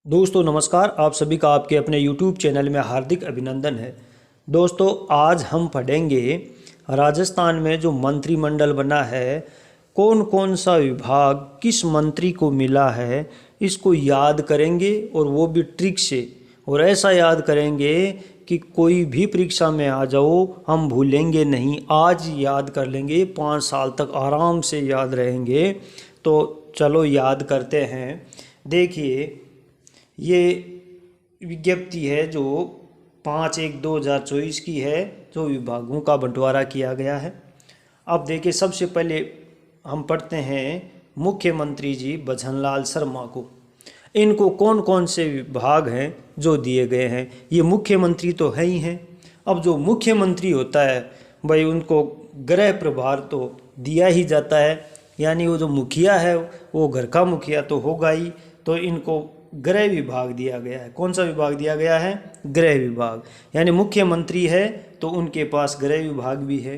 दोस्तों नमस्कार। आप सभी का आपके अपने YouTube चैनल में हार्दिक अभिनंदन है। दोस्तों आज हम पढ़ेंगे राजस्थान में जो मंत्रिमंडल बना है, कौन कौन सा विभाग किस मंत्री को मिला है, इसको याद करेंगे और वो भी ट्रिक से। और ऐसा याद करेंगे कि कोई भी परीक्षा में आ जाओ हम भूलेंगे नहीं। आज याद कर लेंगे, 5 साल तक आराम से याद रहेंगे। तो चलो याद करते हैं। देखिए, ये विज्ञप्ति है जो 5/1/2024 की है, जो विभागों का बंटवारा किया गया है। अब देखिए, सबसे पहले हम पढ़ते हैं मुख्यमंत्री जी भजनलाल शर्मा को। इनको कौन कौन से विभाग हैं जो दिए गए हैं। ये मुख्यमंत्री तो है ही हैं। अब जो मुख्यमंत्री होता है भाई, उनको गृह प्रभार तो दिया ही जाता है, यानी वो जो मुखिया है वो घर का मुखिया तो होगा ही। तो इनको गृह विभाग दिया गया है। कौन सा विभाग दिया गया है? गृह विभाग। यानी मुख्यमंत्री है तो उनके पास गृह विभाग भी है।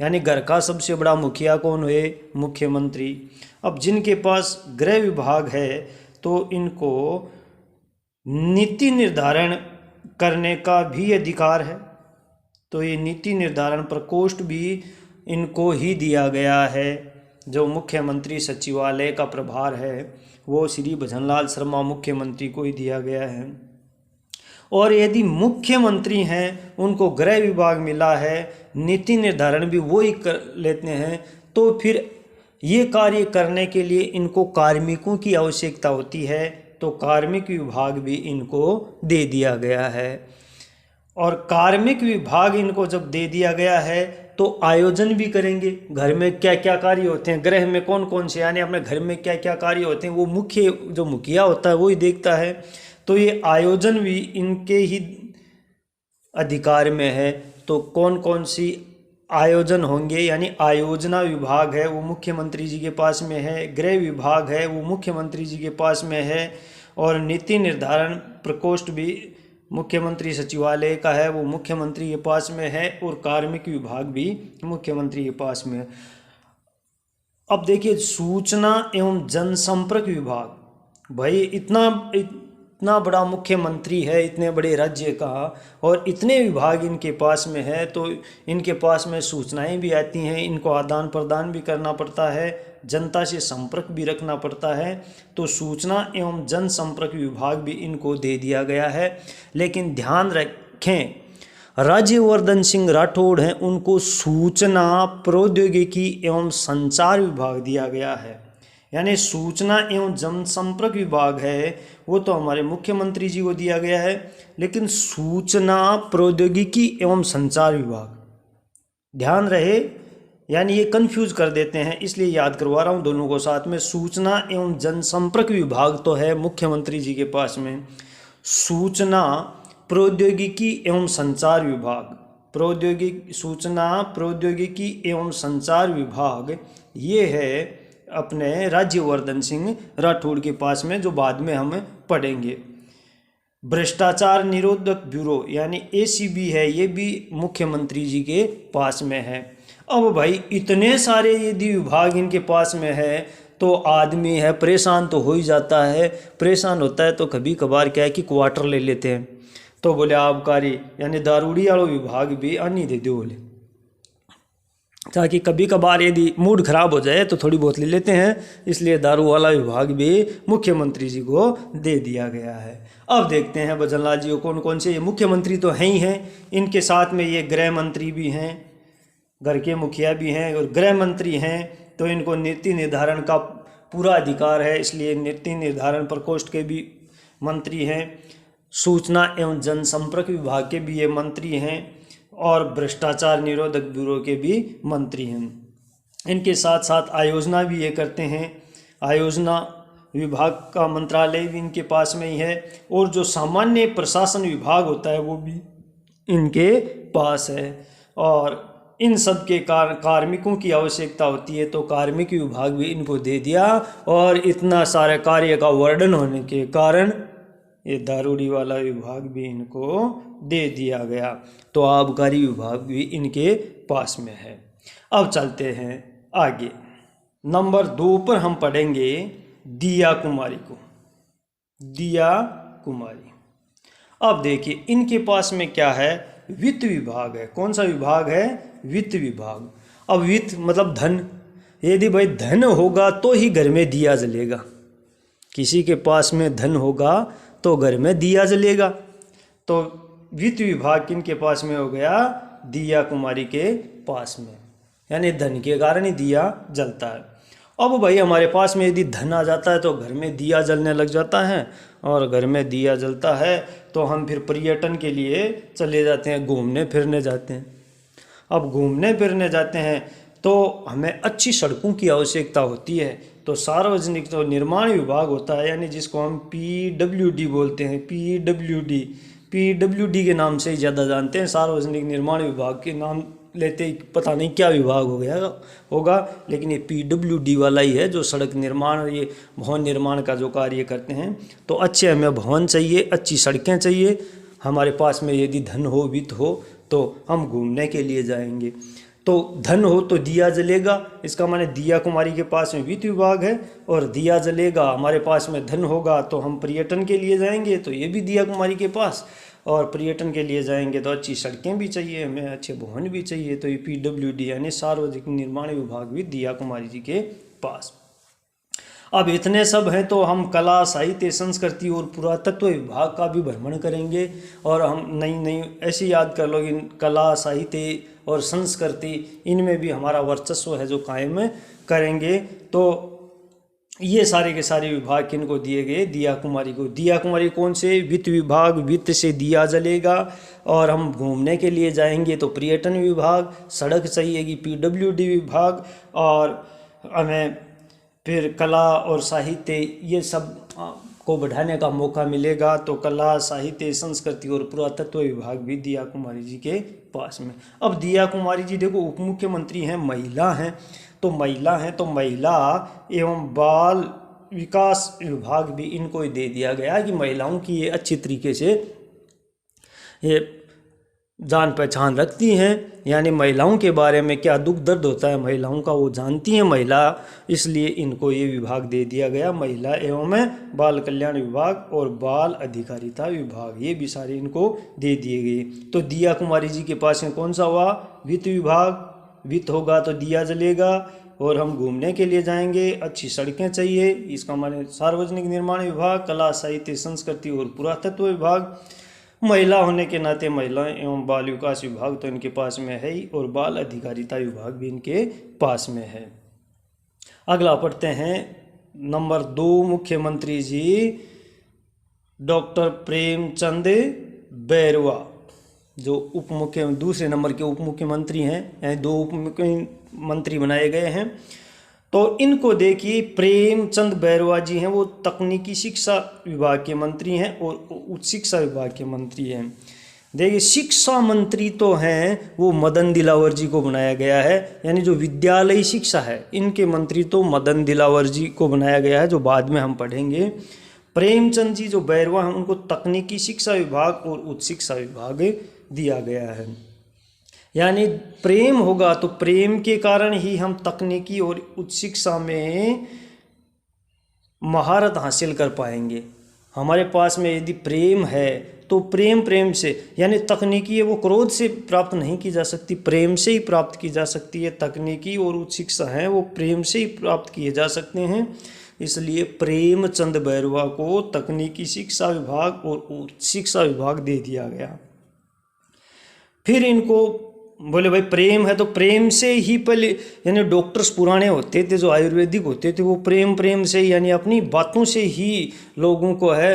यानी घर का सबसे बड़ा मुखिया कौन हुए? मुख्यमंत्री। अब जिनके पास गृह विभाग है तो इनको नीति निर्धारण करने का भी अधिकार है। तो ये नीति निर्धारण प्रकोष्ठ भी इनको ही दिया गया है। जो मुख्यमंत्री सचिवालय का प्रभार है वो श्री भजनलाल शर्मा मुख्यमंत्री को ही दिया गया है। और यदि मुख्यमंत्री हैं, उनको गृह विभाग मिला है, नीति निर्धारण भी वो ही कर लेते हैं, तो फिर ये कार्य करने के लिए इनको कार्मिकों की आवश्यकता होती है। तो कार्मिक विभाग भी इनको दे दिया गया है। और कार्मिक विभाग इनको जब दे दिया गया है तो आयोजन भी करेंगे। घर में क्या क्या कार्य होते हैं, गृह में कौन कौन से, यानी अपने घर में क्या क्या कार्य होते हैं, वो मुख्य जो मुखिया होता है वो ही देखता है। तो ये आयोजन भी इनके ही अधिकार में है। तो कौन कौन सी आयोजन होंगे, यानी आयोजना विभाग है वो मुख्यमंत्री जी के पास में है, गृह विभाग है वो मुख्यमंत्री जी के पास में है, और नीति निर्धारण प्रकोष्ठ भी मुख्यमंत्री सचिवालय का है वो मुख्यमंत्री के पास में है, और कार्मिक विभाग भी मुख्यमंत्री के पास में है। अब देखिए, सूचना एवं जनसंपर्क विभाग, भाई इतना बड़ा मुख्यमंत्री है, इतने बड़े राज्य का, और इतने विभाग इनके पास में है। तो इनके पास में सूचनाएं भी आती हैं, इनको आदान प्रदान भी करना पड़ता है, जनता से संपर्क भी रखना पड़ता है। तो सूचना एवं जनसंपर्क विभाग भी इनको दे दिया गया है। लेकिन ध्यान रखें, राज्यवर्धन सिंह राठौड़ हैं, उनको सूचना प्रौद्योगिकी एवं संचार विभाग दिया गया है। यानी सूचना एवं जनसंपर्क विभाग है वो तो हमारे मुख्यमंत्री जी को दिया गया है, लेकिन सूचना प्रौद्योगिकी एवं संचार विभाग, ध्यान रहे, यानी ये कंफ्यूज कर देते हैं, इसलिए याद करवा रहा हूँ दोनों को साथ में। सूचना एवं जनसंपर्क विभाग तो है मुख्यमंत्री जी के पास में, सूचना प्रौद्योगिकी एवं संचार विभाग, सूचना प्रौद्योगिकी एवं संचार विभाग ये है अपने राज्यवर्धन सिंह राठौड़ के पास में, जो बाद में हम पढ़ेंगे। भ्रष्टाचार निरोधक ब्यूरो यानी ACB है, ये भी मुख्यमंत्री जी के पास में है। अब भाई इतने सारे यदि विभाग इनके पास में है तो आदमी है परेशान तो हो ही जाता है। परेशान होता है तो कभी कभार क्या है कि क्वार्टर ले लेते हैं। तो बोले आबकारी यानी दारूड़ी वालों विभाग भी आनी दे दो बोले, ताकि कभी कभार यदि मूड खराब हो जाए तो थोड़ी बहुत ले लेते हैं। इसलिए दारू वाला विभाग भी मुख्यमंत्री जी को दे दिया गया है। अब देखते हैं भजनलाल जी को कौन कौन से, ये मुख्यमंत्री तो हैं ही हैं, इनके साथ में ये गृह मंत्री भी हैं, घर के मुखिया भी हैं और गृह मंत्री हैं। तो इनको नीति निर्धारण का पूरा अधिकार है, इसलिए नीति निर्धारण प्रकोष्ठ के भी मंत्री हैं। सूचना एवं जनसंपर्क विभाग के भी ये मंत्री हैं, और भ्रष्टाचार निरोधक ब्यूरो के भी मंत्री हैं। इनके साथ साथ आयोजना भी ये करते हैं। आयोजना विभाग का मंत्रालय भी इनके पास में ही है, और जो सामान्य प्रशासन विभाग होता है वो भी इनके पास है। और इन सब के कार्मिकों की आवश्यकता होती है तो कार्मिक विभाग भी इनको दे दिया। और इतना सारे कार्य का वर्णन होने के कारण ये दारूड़ी वाला विभाग भी इनको दे दिया गया। तो आबकारी विभाग भी इनके पास में है। अब चलते हैं आगे। नंबर 2 पर हम पढ़ेंगे दिया कुमारी को। दिया कुमारी। अब देखिए इनके पास में क्या है, वित्त विभाग है। कौन सा विभाग है, वित्त विभाग। अब वित्त मतलब धन, यदि भाई धन होगा तो ही घर में दिया जलेगा, किसी के पास में धन होगा तो घर में दिया जलेगा। तो वित्त विभाग किनके पास में हो गया, दिया कुमारी के पास में, यानी धन के कारण ही दिया जलता है। अब भाई हमारे पास में यदि धन आ जाता है तो घर में दिया जलने लग जाता है, और घर में दिया जलता है तो हम फिर पर्यटन के लिए चले जाते हैं, घूमने फिरने जाते हैं। अब घूमने फिरने जाते हैं तो हमें अच्छी सड़कों की आवश्यकता होती है। तो सार्वजनिक तो निर्माण विभाग होता है, यानी जिसको हम PWD बोलते हैं, PWD के नाम से ही ज़्यादा जानते हैं। सार्वजनिक निर्माण विभाग के नाम लेते ही पता नहीं क्या विभाग हो गया होगा, लेकिन ये PWD वाला ही है जो सड़क निर्माण और ये भवन निर्माण का जो कार्य करते हैं। तो अच्छे हमें भवन चाहिए, अच्छी सड़कें चाहिए। हमारे पास में यदि धन हो, वित्त हो, तो हम घूमने के लिए जाएंगे। तो धन हो तो दिया जलेगा, इसका माने दिया कुमारी के पास में वित्त विभाग है, और दिया जलेगा, हमारे पास में धन होगा तो हम पर्यटन के लिए जाएंगे, तो ये भी दिया कुमारी के पास। और पर्यटन के लिए जाएंगे तो अच्छी सड़कें भी चाहिए हमें, अच्छे भवन भी चाहिए, तो ये PWD यानी सार्वजनिक निर्माण विभाग भी दिया कुमारी जी के पास। अब इतने सब हैं तो हम कला, साहित्य, संस्कृति और पुरातत्व विभाग का भी भ्रमण करेंगे, और हम नई ऐसे याद कर लो कि कला, साहित्य और संस्कृति इनमें भी हमारा वर्चस्व है जो कायम करेंगे। तो ये सारे के सारे विभाग किनको दिए गए, दिया कुमारी को। दिया कुमारी कौन से, वित्त विभाग, वित्त से दिया जलेगा, और हम घूमने के लिए जाएंगे तो पर्यटन विभाग, सड़क चाहिएगी PWD विभाग, और हमें फिर कला और साहित्य ये सब को बढ़ाने का मौका मिलेगा। तो कला, साहित्य, संस्कृति और पुरातत्व विभाग भी दिया कुमारी जी के पास में। अब दिया कुमारी जी देखो उप मुख्यमंत्री हैं, महिला हैं, तो महिला एवं बाल विकास विभाग भी इनको ही दे दिया गया कि महिलाओं की ये अच्छी तरीके से ये जान पहचान रखती हैं, यानी महिलाओं के बारे में क्या दुख दर्द होता है महिलाओं का वो जानती हैं महिला, इसलिए इनको ये विभाग दे दिया गया, महिला एवं बाल कल्याण विभाग और बाल अधिकारिता विभाग, ये भी सारे इनको दे दिए गए। तो दिया कुमारी जी के पास में कौन सा हुआ, वित्त विभाग, वित्त होगा तो दिया जलेगा, और हम घूमने के लिए जाएंगे, अच्छी सड़कें चाहिए, इसका माने सार्वजनिक निर्माण विभाग, कला, साहित्य, संस्कृति और पुरातत्व विभाग। महिला होने के नाते महिला एवं बाल विकास विभाग तो इनके पास में है ही, और बाल अधिकारिता विभाग भी इनके पास में है। अगला पढ़ते हैं नंबर 2 मुख्यमंत्री जी डॉक्टर प्रेमचंद बैरवा, जो दूसरे नंबर के उप मुख्यमंत्री हैं, 2 उप मुख्यमंत्री बनाए गए हैं। तो इनको देखिए, प्रेमचंद बैरवा जी हैं, वो तकनीकी शिक्षा विभाग के मंत्री हैं और उच्च शिक्षा विभाग के मंत्री हैं। देखिए शिक्षा मंत्री तो हैं वो मदन दिलावर जी को बनाया गया है, यानी जो विद्यालयी शिक्षा है इनके मंत्री तो मदन दिलावर जी को बनाया गया है, जो बाद में हम पढ़ेंगे। प्रेमचंद जी जो बैरवा हैं उनको तकनीकी शिक्षा विभाग और उच्च शिक्षा विभाग दिया गया है। यानी प्रेम होगा तो प्रेम के कारण ही हम तकनीकी और उच्च शिक्षा में महारत हासिल कर पाएंगे। हमारे पास में यदि प्रेम है तो प्रेम से, यानी तकनीकी है वो क्रोध से प्राप्त नहीं की जा सकती, प्रेम से ही प्राप्त की जा सकती है। तकनीकी और उच्च शिक्षा है वो प्रेम से ही प्राप्त किए जा सकते हैं, इसलिए प्रेमचंद बैरवा को तकनीकी शिक्षा विभाग और उच्च शिक्षा विभाग दे दिया गया। फिर इनको बोले भाई प्रेम है तो प्रेम से ही पहले, यानी डॉक्टर्स पुराने होते थे जो आयुर्वेदिक होते थे वो प्रेम से ही, यानी अपनी बातों से ही लोगों को है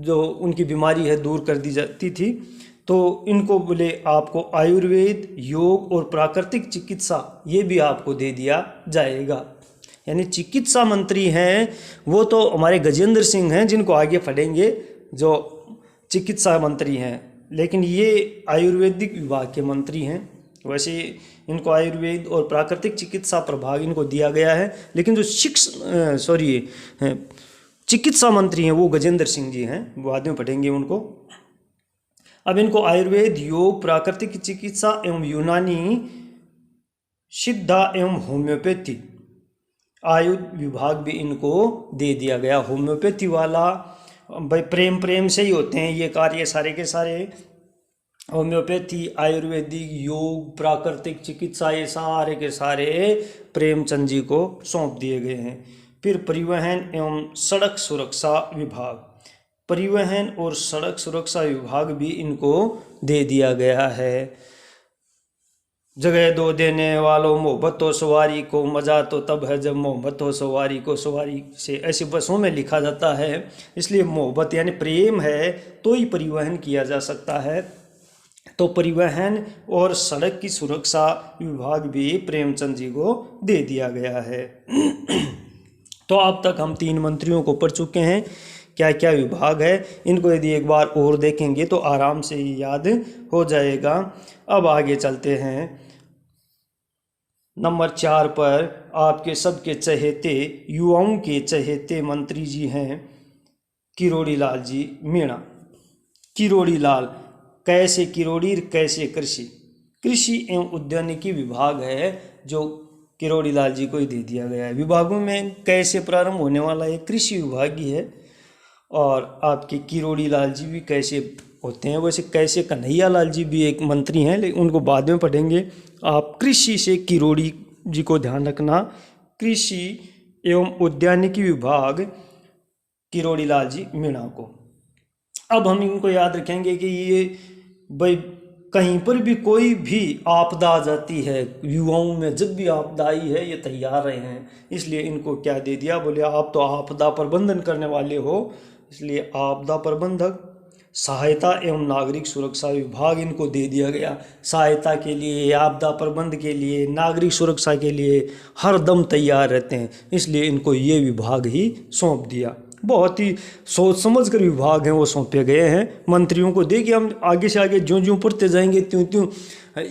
जो उनकी बीमारी है दूर कर दी जाती थी। तो इनको बोले आपको आयुर्वेद, योग और प्राकृतिक चिकित्सा ये भी आपको दे दिया जाएगा। यानी चिकित्सा मंत्री हैं वो तो हमारे गजेंद्र सिंह हैं जिनको आगे पढ़ेंगे जो चिकित्सा मंत्री हैं, लेकिन ये आयुर्वेदिक विभाग के मंत्री हैं। वैसे इनको आयुर्वेद और प्राकृतिक चिकित्सा प्रभाग इनको दिया गया है, लेकिन जो चिकित्सा मंत्री हैं वो गजेंद्र सिंह जी हैं, बाद में पढ़ेंगे उनको। अब इनको आयुर्वेद, योग, प्राकृतिक चिकित्सा एवं यूनानी, सिद्धा एवं होम्योपैथी आयुर्वेद विभाग भी इनको दे दिया गया। होम्योपैथी वाला भाई प्रेम प्रेम से ही होते हैं ये कार्य सारे के सारे। होम्योपैथी, आयुर्वेदिक, योग, प्राकृतिक चिकित्सा, ये सारे के सारे प्रेमचंद जी को सौंप दिए गए हैं। फिर परिवहन एवं सड़क सुरक्षा विभाग, परिवहन और सड़क सुरक्षा विभाग भी इनको दे दिया गया है। जगह दो देने वालों, मोहब्बत हो सवारी को, मज़ा तो तब है जब मोहब्बत हो सवारी को। सवारी से ऐसी बसों में लिखा जाता है, इसलिए मोहब्बत यानी प्रेम है तो ही परिवहन किया जा सकता है। तो परिवहन और सड़क की सुरक्षा विभाग भी प्रेमचंद जी को दे दिया गया है। तो अब तक हम 3 मंत्रियों को पढ़ चुके हैं, क्या क्या विभाग है। इनको यदि एक बार और देखेंगे तो आराम से ही याद हो जाएगा। अब आगे चलते हैं। नंबर 4 पर आपके सबके चहेते, युवाओं के चहेते मंत्री जी हैं किरोड़ी लाल जी मीणा। किरोड़ी लाल, कैसे किरोड़ी कैसे कृषि, कृषि एवं उद्यानिकी विभाग है जो किरोड़ी लाल जी को ही दे दिया गया है। विभागों में कैसे प्रारंभ होने वाला है, कृषि विभाग ही है। और आपके किरोड़ी लाल जी भी कैसे होते हैं, वैसे कैसे कन्हैया लाल जी भी एक मंत्री हैं, लेकिन उनको बाद में पढ़ेंगे। आप कृषि से किरोड़ी जी को ध्यान रखना। कृषि एवं उद्यानिकी विभाग किरोड़ी लाल जी मीणा को। अब हम इनको याद रखेंगे कि ये भाई कहीं पर भी कोई भी आपदा आ जाती है, युवाओं में जब भी आपदा आई है ये तैयार रहे हैं, इसलिए इनको क्या दे दिया, बोले आप तो आपदा प्रबंधन करने वाले हो, इसलिए आपदा प्रबंधक। सहायता एवं नागरिक सुरक्षा विभाग इनको दे दिया गया। सहायता के लिए, आपदा प्रबंध के लिए, नागरिक सुरक्षा के लिए हर दम तैयार रहते हैं, इसलिए इनको ये विभाग ही सौंप दिया। बहुत ही सोच समझ कर विभाग हैं वो सौंपे गए हैं मंत्रियों को। देखिए हम आगे से आगे ज्यों ज्यों पढ़ते जाएंगे त्यों त्यों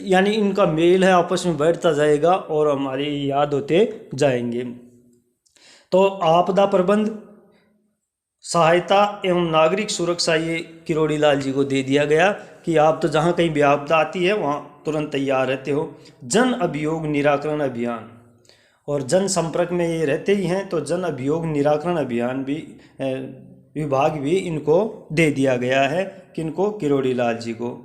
यानी इनका मेल है आपस में बैठता जाएगा और हमारे याद होते जाएंगे। तो आपदा प्रबंध, सहायता एवं नागरिक सुरक्षा ये किरोड़ी लाल जी को दे दिया गया कि आप तो जहाँ कहीं भी आपदा आती है वहाँ तुरंत तैयार रहते हो। जन अभियोग निराकरण अभियान और जन संपर्क में ये रहते ही हैं, तो जन अभियोग निराकरण अभियान भी विभाग भी इनको दे दिया गया है। किनको, किरोड़ी लाल जी को।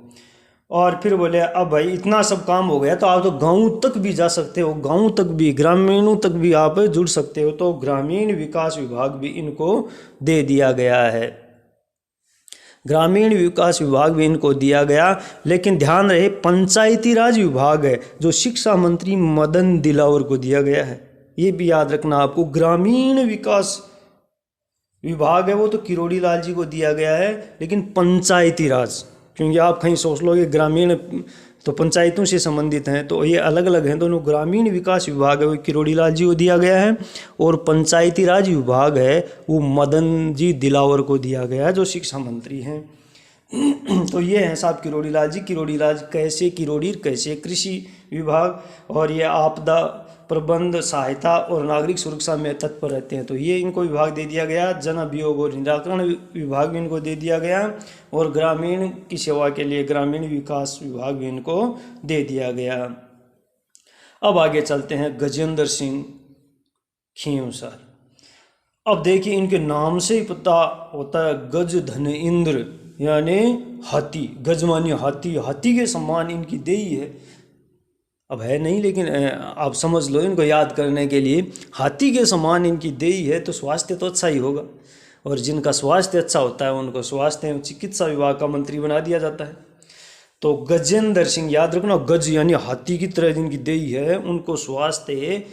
और फिर बोले अब भाई इतना सब काम हो गया तो आप तो गांव तक भी जा सकते हो, गांव तक भी, ग्रामीणों तक भी आप जुड़ सकते हो, तो ग्रामीण विकास विभाग भी इनको दे दिया गया है। ग्रामीण विकास विभाग भी इनको दिया गया। लेकिन ध्यान रहे पंचायती राज विभाग है जो शिक्षा मंत्री मदन दिलावर को दिया गया है, ये भी याद रखना आपको। ग्रामीण विकास विभाग है वो तो किरोड़ी लाल जी को दिया गया है, लेकिन पंचायती राज, क्योंकि आप कहीं सोच लोगे ग्रामीण तो पंचायतों से संबंधित हैं, तो ये अलग अलग हैं दोनों। ग्रामीण विकास विभाग है वो किरोड़ी लाल जी को दिया गया है, और पंचायती राज विभाग है वो मदन जी दिलावर को दिया गया है जो शिक्षा मंत्री हैं। तो ये हैं साहब किरोड़ी लाल जी। किरोड़ी लाल कैसे किरोड़ी कैसे कृषि विभाग, और ये आपदा प्रबंध, सहायता और नागरिक सुरक्षा में तत्पर रहते हैं, तो ये इनको विभाग दे दिया गया। जन अभियोग और निराकरण विभाग भी इनको दे दिया गया, और ग्रामीण की सेवा के लिए ग्रामीण विकास विभाग भी इनको दे दिया गया। अब आगे चलते हैं गजेंद्र सिंह खींवसर। अब देखिए इनके नाम से ही पता होता है गज धन इंद्र, यानी हाथी। गज मानी हाथी, हाथी के सम्मान इनकी देही है। अब है नहीं लेकिन आप समझ लो इनको याद करने के लिए, हाथी के समान इनकी देही है, तो स्वास्थ्य तो अच्छा ही होगा, और जिनका स्वास्थ्य अच्छा होता है उनको स्वास्थ्य एवं चिकित्सा विभाग का मंत्री बना दिया जाता है। तो गजेंद्र सिंह, याद रखना, गज यानी हाथी की तरह जिनकी देही है, उनको स्वास्थ्य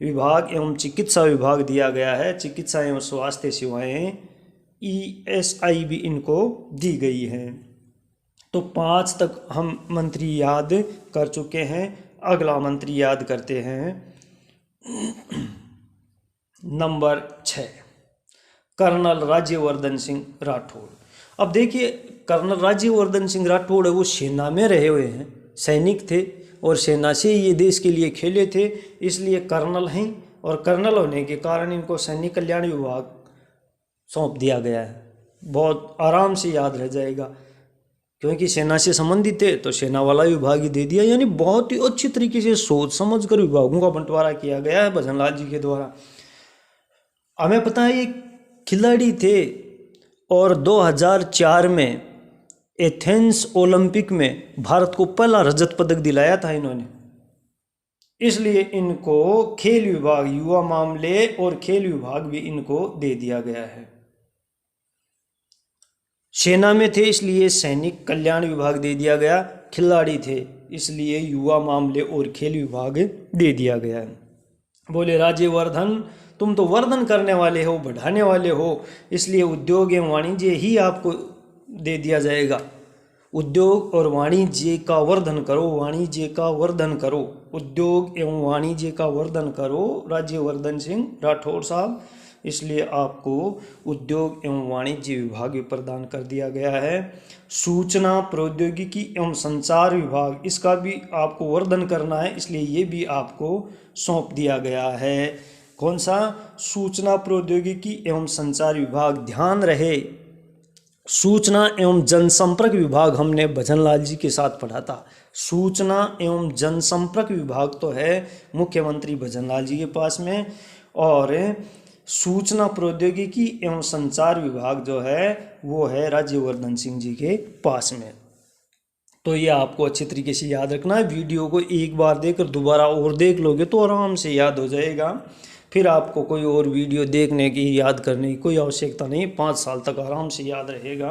विभाग एवं चिकित्सा विभाग दिया गया है। चिकित्सा एवं स्वास्थ्य सेवाएं ESI भी इनको दी गई हैं। तो 5 तक हम मंत्री याद कर चुके हैं। अगला मंत्री याद करते हैं नंबर 6, कर्नल राज्यवर्धन सिंह राठौड़। अब देखिए कर्नल राज्यवर्धन सिंह राठौड़ है वो सेना में रहे हुए हैं, सैनिक थे और सेना से ये देश के लिए खेले थे, इसलिए कर्नल हैं, और कर्नल होने के कारण इनको सैनिक कल्याण विभाग सौंप दिया गया है। बहुत आराम से याद रह जाएगा। क्योंकि सेना से संबंधित थे तो सेना वाला विभाग ही दे दिया। यानी बहुत ही अच्छी तरीके से सोच समझ कर विभागों का बंटवारा किया गया है भजनलाल जी के द्वारा। हमें पता है ये खिलाड़ी थे और 2004 में एथेंस ओलंपिक में भारत को पहला रजत पदक दिलाया था इन्होंने, इसलिए इनको खेल विभाग, युवा मामले और खेल विभाग भी इनको दे दिया गया है। सेना में थे इसलिए सैनिक कल्याण विभाग दे दिया गया, खिलाड़ी थे इसलिए युवा मामले और खेल विभाग दे दिया गया है। बोले राज्यवर्धन, तुम तो वर्धन करने वाले हो, बढ़ाने वाले हो, इसलिए उद्योग एवं वाणिज्य ही आपको दे दिया जाएगा। उद्योग और वाणिज्य का वर्धन करो, वाणिज्य का वर्धन करो, उद्योग एवं वाणिज्य का वर्धन करो राज्यवर्धन सिंह राठौर साहब, इसलिए आपको उद्योग एवं वाणिज्य विभाग भी प्रदान कर दिया गया है। सूचना प्रौद्योगिकी एवं संचार विभाग, इसका भी आपको वर्धन करना है, इसलिए ये भी आपको सौंप दिया गया है। कौन सा? सूचना प्रौद्योगिकी एवं संचार विभाग। ध्यान रहे सूचना एवं जनसंपर्क विभाग हमने भजनलाल जी के साथ पढ़ा था। सूचना एवं जनसंपर्क विभाग तो है मुख्यमंत्री भजनलाल जी के पास में, और सूचना प्रौद्योगिकी एवं संचार विभाग जो है वो है राज्यवर्धन सिंह जी के पास में। तो ये आपको अच्छी तरीके से याद रखना है। वीडियो को एक बार देखकर दोबारा और देख लोगे तो आराम से याद हो जाएगा, फिर आपको कोई और वीडियो देखने की, याद करने की कोई आवश्यकता नहीं, 5 साल तक आराम से याद रहेगा।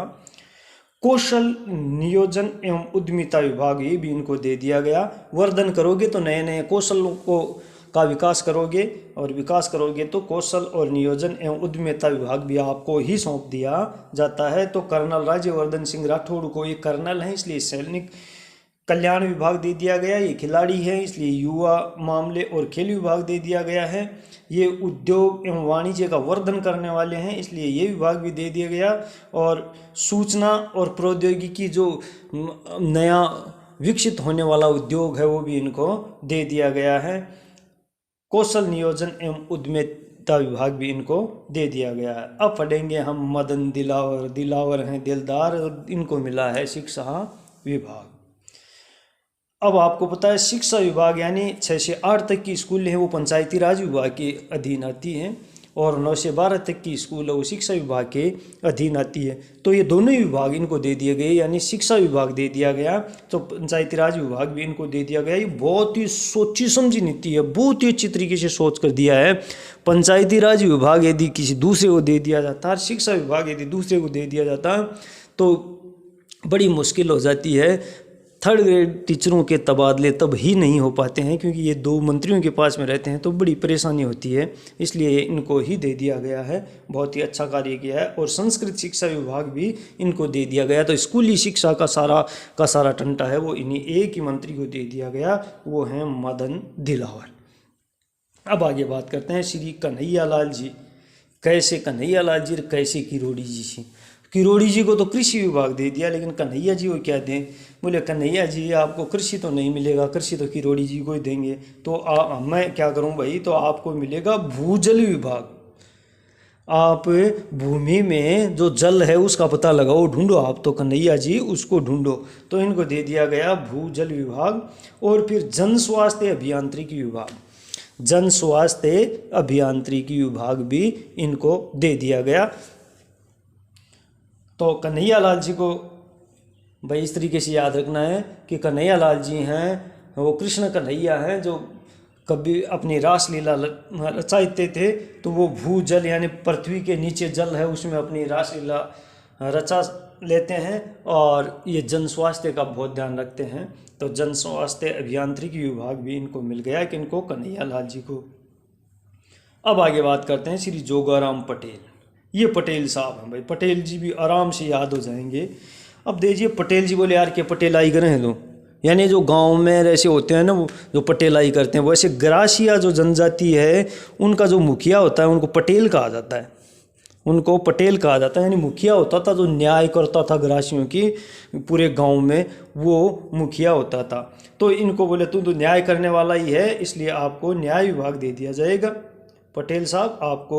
कौशल नियोजन एवं उद्यमिता विभाग ये भी इनको दे दिया गया। वर्धन करोगे तो नए नए कौशलों का विकास करोगे, और विकास करोगे तो कौशल और नियोजन एवं उद्यमिता विभाग भी आपको ही सौंप दिया जाता है। तो कर्नल राज्यवर्धन सिंह राठौड़ को, ये कर्नल हैं इसलिए सैनिक कल्याण विभाग दे दिया गया, ये खिलाड़ी है इसलिए युवा मामले और खेल विभाग दे दिया गया है। ये उद्योग एवं वाणिज्य का वर्धन करने वाले हैं इसलिए ये विभाग भी दे दिया गया। और सूचना और प्रौद्योगिकी जो नया विकसित होने वाला उद्योग है वो भी इनको दे दिया गया है। कौशल नियोजन एवं उद्यमिता विभाग भी इनको दे दिया गया है। अब पढ़ेंगे हम मदन दिलावर, दिलावर हैं दिलदार, इनको मिला है शिक्षा विभाग। अब आपको पता है शिक्षा विभाग यानी 6 से 8 तक की स्कूल हैं वो पंचायती राज विभाग के अधीन आती हैं, और 9 से 12 तक की स्कूल है वो शिक्षा विभाग के अधीन आती है। तो ये दोनों ही विभाग इनको दे दिए गए, यानी शिक्षा विभाग दे दिया गया तो पंचायती राज विभाग भी इनको दे दिया गया। ये बहुत ही सोची समझी नीति है, बहुत ही अच्छी तरीके से सोच कर दिया है। पंचायती राज विभाग यदि किसी दूसरे को दे दिया जाता है, शिक्षा विभाग यदि दूसरे को दे दिया जाता तो बड़ी मुश्किल हो जाती है। 3rd ग्रेड टीचरों के तबादले तब ही नहीं हो पाते हैं क्योंकि ये 2 मंत्रियों के पास में रहते हैं तो बड़ी परेशानी होती है, इसलिए इनको ही दे दिया गया है। बहुत ही अच्छा कार्य किया है। और संस्कृत शिक्षा विभाग भी इनको दे दिया गया। तो स्कूली शिक्षा का सारा टंटा है वो इन्हीं एक ही मंत्री को दे दिया गया, वो हैं मदन दिलावर। अब आगे बात करते हैं श्री कन्हैयालाल जी। कैसे कन्हैयालाल जी, कैसे किरोड़ी जी से। किरोड़ी जी को तो कृषि विभाग दे दिया, लेकिन कन्हैया जी को क्या दें? बोले कन्हैया जी आपको कृषि तो नहीं मिलेगा, कृषि तो किरोड़ी जी को ही देंगे। तो मैं क्या करूं भाई? तो आपको मिलेगा भूजल विभाग। आप भूमि में जो जल है उसका पता लगाओ, ढूंढो आप, तो कन्हैया जी उसको ढूंढो। तो इनको दे दिया गया भूजल विभाग। और फिर जन स्वास्थ्य अभियांत्रिकी विभाग, जन स्वास्थ्य अभियांत्रिकी विभाग भी इनको दे दिया गया। तो कन्हैयालाल जी को भाई इस तरीके से याद रखना है कि कन्हैयालाल जी हैं वो कृष्ण कन्हैया हैं जो कभी अपनी रासलीला रचाते थे। तो वो भूजल यानी पृथ्वी के नीचे जल है उसमें अपनी रासलीला रचा लेते हैं, और ये जन स्वास्थ्य का बहुत ध्यान रखते हैं। तो जन स्वास्थ्य अभियांत्रिकी विभाग भी इनको मिल गया कि इनको कन्हैयालाल जी को। अब आगे बात करते हैं श्री जोगाराम पटेल। ये पटेल साहब हैं भाई, पटेल जी भी आराम से याद हो जाएंगे। अब देखिए पटेल जी बोले यार के पटेलाई करें हैं तो, यानी जो गांव में ऐसे होते हैं ना वो जो पटेलाई करते हैं, वैसे ग्रासिया जो जनजाति है उनका जो मुखिया होता है उनको पटेल कहा जाता है, उनको पटेल कहा जाता है। यानी मुखिया होता था जो न्याय करता था ग्रासियों की पूरे गांव में, वो मुखिया होता था। तो इनको बोले तू तो न्याय करने वाला ही है इसलिए आपको न्याय विभाग दे दिया जाएगा। पटेल साहब आपको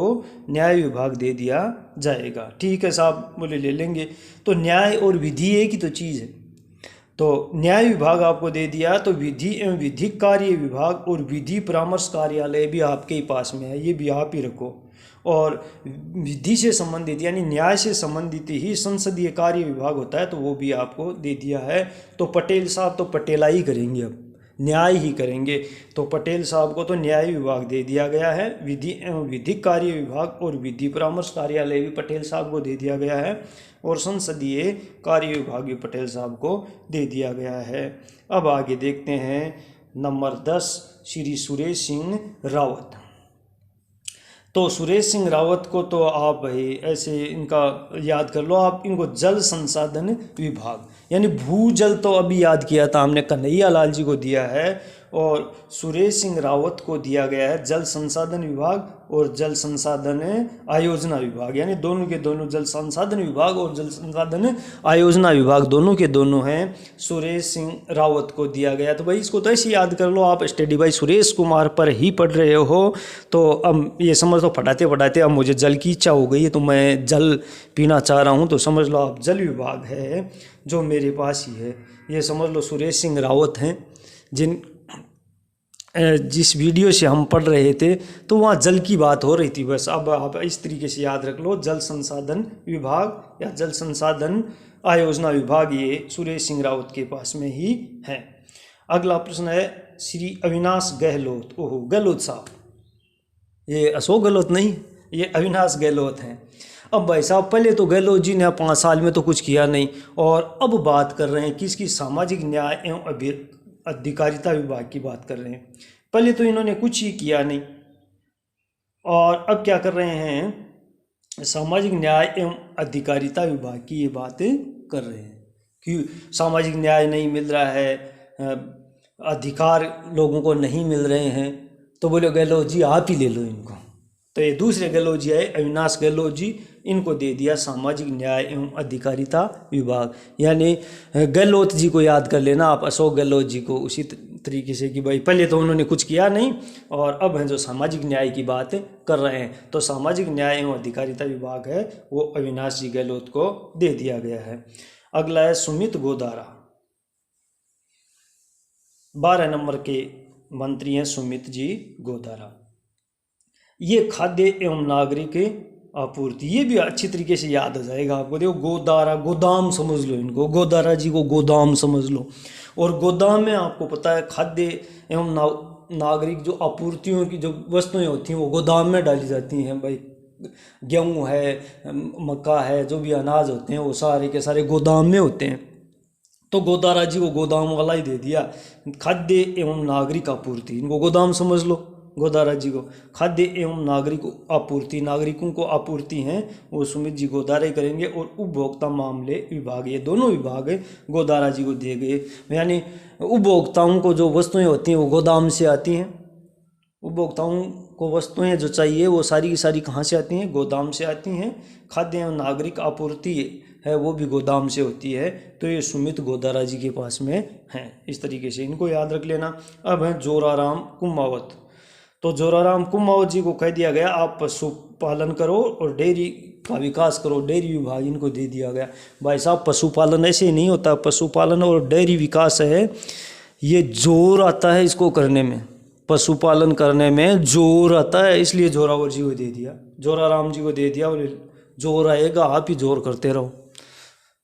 न्याय विभाग दे दिया जाएगा। ठीक है साहब, बोले ले लेंगे। तो न्याय और विधि एक ही तो चीज़ है। तो न्याय विभाग आपको दे दिया, तो विधि एवं विधिक कार्य विभाग और विधि परामर्श कार्यालय भी आपके ही पास में है, ये भी आप ही रखो। और विधि से संबंधित यानी न्याय से संबंधित ही संसदीय कार्य विभाग होता है, तो वो भी आपको दे दिया है। तो पटेल साहब तो पटेलाई करेंगे, अब न्याय ही करेंगे, तो पटेल साहब को तो न्याय विभाग दे दिया गया है। विधि एवं विधिक कार्य विभाग और विधि परामर्श कार्यालय भी पटेल साहब को दे दिया गया है, और संसदीय कार्य विभाग भी पटेल साहब को दे दिया गया है। अब आगे देखते हैं नंबर 10, श्री सुरेश सिंह रावत। तो सुरेश सिंह रावत को तो आप भाई ऐसे इनका याद कर लो, आप इनको जल संसाधन विभाग यानी भूजल तो अभी याद किया था हमने, कन्हैया लाल जी को दिया है, और सुरेश सिंह रावत को दिया गया है जल संसाधन विभाग और जल संसाधन आयोजना विभाग, यानी दोनों के दोनों जल संसाधन विभाग और जल संसाधन आयोजना विभाग दोनों के दोनों हैं, सुरेश सिंह रावत को दिया गया। तो भाई इसको तो ऐसे याद कर लो आप, स्टडी बाई सुरेश कुमार पर ही पढ़ रहे हो। तो अब ये समझ लो पढ़ाते पढ़ाते अब मुझे जल की इच्छा हो गई है, तो मैं जल पीना चाह रहा हूँ, तो समझ लो आप जल विभाग है जो मेरे पास ही है। ये समझ लो सुरेश सिंह रावत हैं, जिस वीडियो से हम पढ़ रहे थे तो वहाँ जल की बात हो रही थी बस। अब आप इस तरीके से याद रख लो, जल संसाधन विभाग या जल संसाधन आयोजना विभाग ये सुरेश सिंह रावत के पास में ही है। अगला प्रश्न है श्री अविनाश गहलोत। ओहो, गहलोत साहब, ये अशोक गहलोत नहीं, ये अविनाश गहलोत हैं। अब भाई साहब पहले तो गहलोत जी ने 5 साल में तो कुछ किया नहीं, और अब बात कर रहे हैं किसकी, सामाजिक न्याय एवं अधिकारिता विभाग की बात कर रहे हैं। पहले तो इन्होंने कुछ ही किया नहीं, और अब क्या कर रहे हैं, सामाजिक न्याय एवं अधिकारिता विभाग की ये बात कर रहे हैं कि सामाजिक न्याय नहीं मिल रहा है, अधिकार लोगों को नहीं मिल रहे हैं। तो बोले गहलोत जी आप ही ले लो इनको। तो ये दूसरे गहलोत जी आए, अविनाश गहलोत जी, इनको दे दिया सामाजिक न्याय एवं अधिकारिता विभाग। यानी गहलोत जी को याद कर लेना आप, अशोक गहलोत जी को, उसी तरीके से कि भाई पहले तो उन्होंने कुछ किया नहीं और अब हैं जो सामाजिक न्याय की बात कर रहे हैं। तो सामाजिक न्याय एवं अधिकारिता विभाग है वो अविनाश जी गहलोत को दे दिया गया है। अगला है सुमित गोदारा, 12 नंबर के मंत्री हैं सुमित जी गोदारा। ये खाद्य एवं नागरिक आपूर्ति, ये भी अच्छी तरीके से याद आ जाएगा आपको। देखो गोदारा, गोदाम समझ लो इनको, गोदारा जी को गोदाम समझ लो। और गोदाम में आपको पता है खाद्य एवं नागरिक जो आपूर्तियों की जो वस्तुएं होती हैं वो गोदाम में डाली जाती हैं। भाई गेहूँ है, मक्का है, जो भी अनाज होते हैं वो सारे के सारे गोदाम में होते हैं। तो गोदारा जी को गोदाम वाला ही दे दिया, खाद्य एवं नागरिक आपूर्ति, इनको गोदाम समझ लो। गोदारा जी को खाद्य एवं नागरिक आपूर्ति, नागरिकों को आपूर्ति हैं वो सुमित जी गोदारा करेंगे। और उपभोक्ता मामले विभाग, ये दोनों विभाग गोदारा जी को दिए गए। यानी उपभोक्ताओं को जो वस्तुएं होती हैं वो गोदाम से आती हैं, उपभोक्ताओं को वस्तुएं जो चाहिए वो सारी की सारी कहाँ से आती हैं, गोदाम से आती हैं। खाद्य एवं नागरिक आपूर्ति है वो भी गोदाम से होती है। तो ये सुमित गोदारा जी के पास में हैं, इस तरीके से इनको याद रख लेना। अब है जोराराम कुमावत। तो जोराराम कुमावत जी को कह दिया गया आप पशुपालन करो और डेयरी का विकास करो, डेयरी विभाग इनको दे दिया गया। भाई साहब पशुपालन ऐसे ही नहीं होता, पशुपालन और डेयरी विकास है ये जोर आता है इसको करने में, पशुपालन करने में जोर आता है, इसलिए जोरावर जी को दे दिया, जोराराम जी को दे दिया। और जोर आएगा आप ही जोर करते रहो।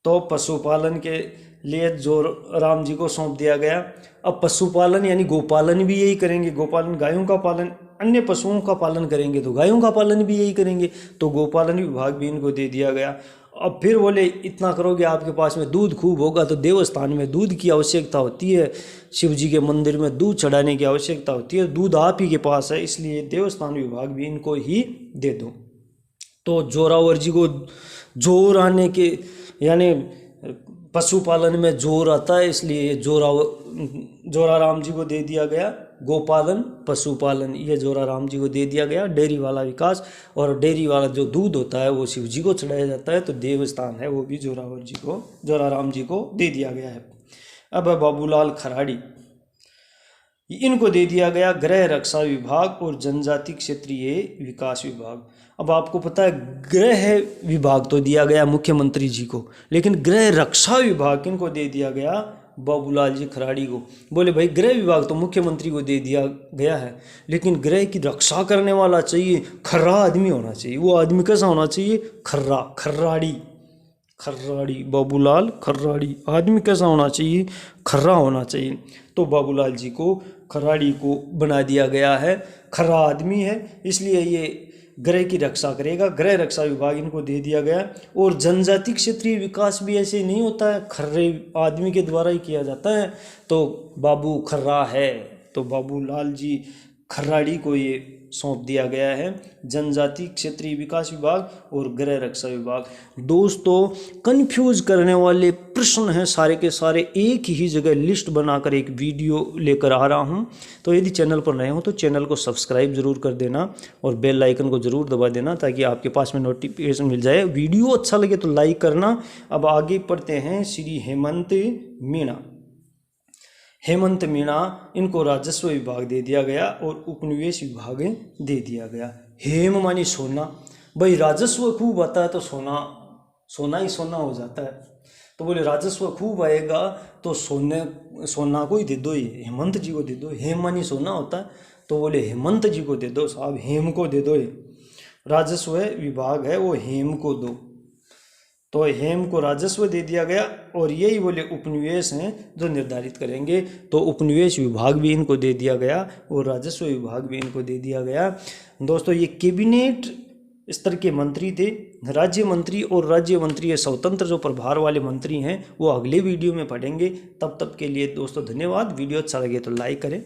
तो पशुपालन के लिए जोराराम जी को सौंप दिया गया। अब पशुपालन यानी गोपालन भी यही करेंगे, गोपालन गायों का पालन, अन्य पशुओं का पालन करेंगे तो गायों का पालन भी यही करेंगे। तो गोपालन विभाग भी इनको दे दिया गया। अब फिर बोले इतना करोगे आपके पास में दूध खूब होगा, तो देवस्थान में दूध की आवश्यकता होती है, शिव जी के मंदिर में दूध चढ़ाने की आवश्यकता होती है, दूध आप ही के पास है, इसलिए देवस्थान विभाग भी इनको ही दे दो। तो जोरावर जी को जोर आने के यानी पशुपालन में जोर आता है, इसलिए जोराराम जी को दे दिया गया। गोपालन पशुपालन ये जोराराम जी को दे दिया गया। डेयरी वाला विकास और डेयरी वाला जो दूध होता है वो शिव जी को चढ़ाया जाता है, तो देवस्थान है वो भी जोराराम जी को दे दिया गया है। अब बाबूलाल खराड़ी, इनको दे दिया गया गृह रक्षा विभाग और जनजाति क्षेत्रीय विकास विभाग। अब आपको पता है गृह विभाग तो दिया गया मुख्यमंत्री जी को, लेकिन गृह रक्षा विभाग किनको दे दिया गया, बाबूलाल जी खराड़ी को। बोले भाई गृह विभाग तो मुख्यमंत्री को दे दिया गया है, लेकिन गृह की रक्षा करने वाला चाहिए, खर्रा आदमी होना चाहिए। वो आदमी कैसा होना चाहिए? खर्रा, खर्राड़ी, खर्राड़ी, बाबूलाल खर्राड़ी। आदमी कैसा होना चाहिए? खर्रा होना चाहिए। तो बाबूलाल जी को खर्राड़ी को बना दिया गया है। खर्रा आदमी है, इसलिए ये गृह की रक्षा करेगा। गृह रक्षा विभाग इनको दे दिया गया। और जनजाति क्षेत्रीय विकास भी ऐसे नहीं होता है, खर्रे आदमी के द्वारा ही किया जाता है। तो बाबू खर्रा है, तो बाबूलाल जी खर्राड़ी को ये सौंप दिया गया है जनजाति क्षेत्रीय विकास विभाग और गृह रक्षा विभाग। दोस्तों, कंफ्यूज करने वाले प्रश्न हैं सारे के सारे, एक ही जगह लिस्ट बनाकर एक वीडियो लेकर आ रहा हूं। तो यदि चैनल पर नए हो तो चैनल को सब्सक्राइब जरूर कर देना और बेल आइकन को जरूर दबा देना, ताकि आपके पास में नोटिफिकेशन मिल जाए। वीडियो अच्छा लगे तो लाइक करना। अब आगे पढ़ते हैं। श्री हेमंत मीणा। हेमंत मीणा इनको राजस्व विभाग दे दिया गया और उपनिवेश विभाग दे दिया गया। हेम मानी सोना, भाई राजस्व खूब आता है तो सोना सोना ही सोना हो जाता है। तो बोले राजस्व खूब आएगा तो सोना को ही दे दो, ये हेमंत जी को दे दो। हेम मानी सोना होता है, तो बोले हेमंत जी को दे दो साहब, हेम को दे दो। राजस्व विभाग है वो हेम को दो। तो हेम को राजस्व दे दिया गया और यही बोले उपनिवेश हैं जो निर्धारित करेंगे। तो उपनिवेश विभाग भी इनको दे दिया गया और राजस्व विभाग भी इनको दे दिया गया। दोस्तों, ये कैबिनेट स्तर के मंत्री थे। राज्य मंत्री और राज्य मंत्री स्वतंत्र जो प्रभार वाले मंत्री हैं वो अगले वीडियो में पढ़ेंगे। तब तक के लिए दोस्तों धन्यवाद। वीडियो अच्छा लगे तो लाइक करें।